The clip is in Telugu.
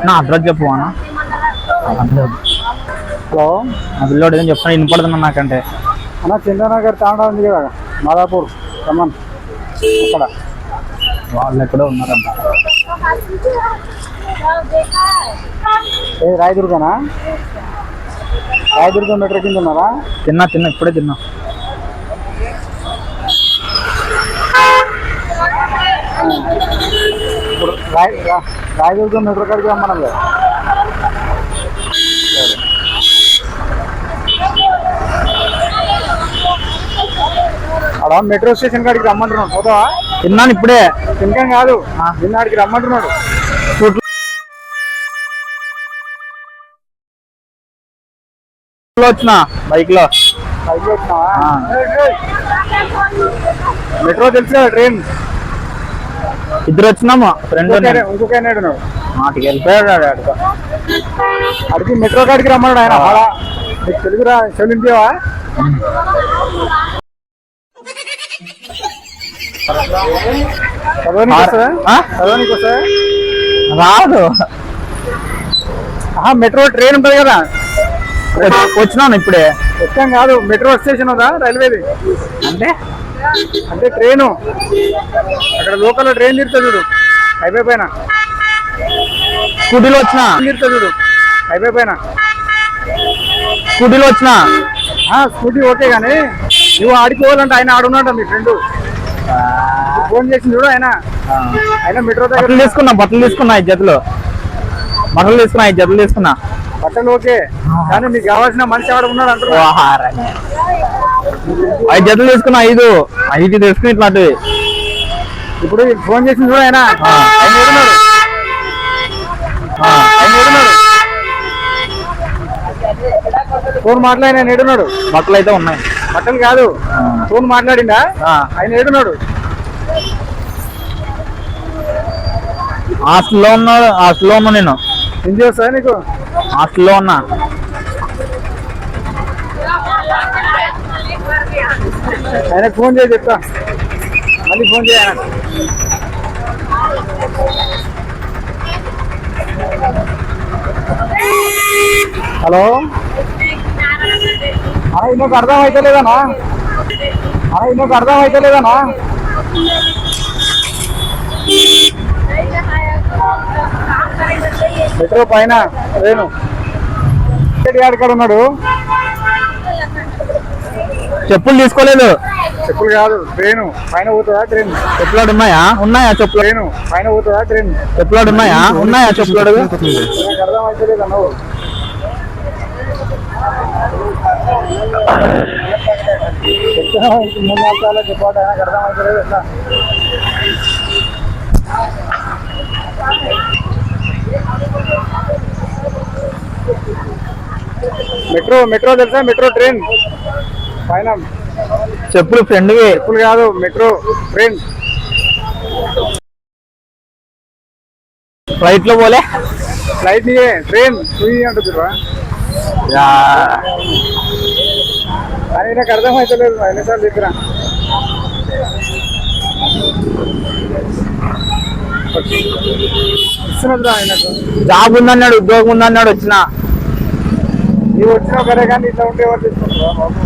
నా అడ్రస్ చెప్పు అన్న. హలో, ఆ పిల్లోడు ఏం చెప్తాను వినపడుతున్నా నాకంటే. అన్న చంద్రనగర్ తాండా ఉంది కదా, మాదాపూర్ ఖమ్మం, అక్కడ వాళ్ళు ఎక్కడో ఉన్నారంట. రాయదుర్గనా? రాయదుర్గం మెట్రో కింద ఉన్నారా? తిన్నా ఇప్పుడే తిన్నా. ఇప్పుడు రాయదుర్గం మెట్రో కాడికి రమ్మన్నాం కదా. అక్కడ మెట్రో స్టేషన్ కాడికి రమ్మంటున్నాడు, పోతావా? తిన్నాను ఇప్పుడే. తినకం కాదు, నిన్నాడికి రమ్మంటున్నాడు. వచ్చిన బైక్ లో వచ్చినావా? మెట్రో తెలుసు కదా, ట్రైన్. ఇద్దరు వచ్చినాము, ఫ్రెండ్ ఇంకొక ఉన్నాడు, వాటికి వెళ్ళిపోయాడు. అడిగి మెట్రో కాడికి రమ్మన్నాడు ఆయన. అలా నీకు తెలుగురా, చెల్లించేవా? చదవనీకి వస్తా రాదు. మెట్రో ట్రైన్ ఉంటుంది కదా, వచ్చినాను ఇప్పుడే. వచ్చాం కాదు, మెట్రో స్టేషన్ ఉందా రైల్వేది? అంటే ట్రైను అక్కడ లోకల్ ట్రైన్ తిరుగుతా చూడు, హైవే పైన. స్కూటీలో వచ్చిన తిరుగుతా చూడు, హైవే పైన. స్కూటీలో వచ్చిన. స్కూటీ ఓకే కానీ నువ్వు ఆడిపోవాలంటే ఆయన ఆడున్నాడు, మీ ఫ్రెండ్ ఫోన్ చేసింది చూడు. ఆయన మెట్రో దగ్గర బట్టలు తీసుకున్నా 5 జతలు. బట్టలు ఓకే కానీ నీకు కావాల్సిన మనిషి ఆడ ఉన్నాడు అంటున్నా. 5 జతలు తీసుకున్నా, 5 తీసుకుని ఇట్లాంటివి. ఇప్పుడు ఫోన్ చేసింది చూడు, ఆయన ఏడున్నాడు. ఫోన్ మాట్లాడిన ఆయన ఏడున్నాడు. బట్టలు అయితే ఉన్నాయి. బట్టలు కాదు, ఫోన్ మాట్లాడిందా? ఆయన ఏడున్నాడు. హాస్టల్లో ఉన్నా నేను. ఏం చేస్తా నీకు? హాస్టల్లో ఉన్నా. ఆయనకు ఫోన్ చేసి చెప్తా, మళ్ళీ ఫోన్ చేయ. హలో, ఇంకొక అర్థం అయితే లేదనా? మెట్రో పైన ట్రైను కాడ ఉన్నాడు. చెప్పులు తీసుకోలేదు. చెప్పులు కాదు, ట్రైను పైన పోతుందా? ట్రైన్ చెప్పులాడు ఉన్నాయా చెప్పులు? ట్రైను పైన పోతుందా? ట్రైన్ చెప్పులాడు ఉన్నాయా చెప్పులాడు? నాకు అర్థం అయితే లేదా నువ్వు? చెప్తున్నా 3-4 సార్లు చెప్పాడు, నాకు అర్థం అయితే లేదు. ఎట్లా మెట్రో తెలుసా? మెట్రో ట్రైన్ పైన చెప్పులు ఫ్రెండ్. చెప్పులు కాదు, మెట్రో ట్రైన్. ఫ్లైట్ లో పోలే, ఫ్లైట్ ట్రైన్ అంటుంది. అని నాకు అర్థం అయితే లేదు, ఎన్నిసార్లు చెప్పిన. ఇస్తున్నదా ఆయనకు? జాబ్ ఉందన్నాడు, ఉద్యోగం ఉందన్నాడు. వచ్చినా నీవు వచ్చినావు కదే కానీ ఇట్లా ఉంటే ఎవరు తీసుకుంటారా బాబు?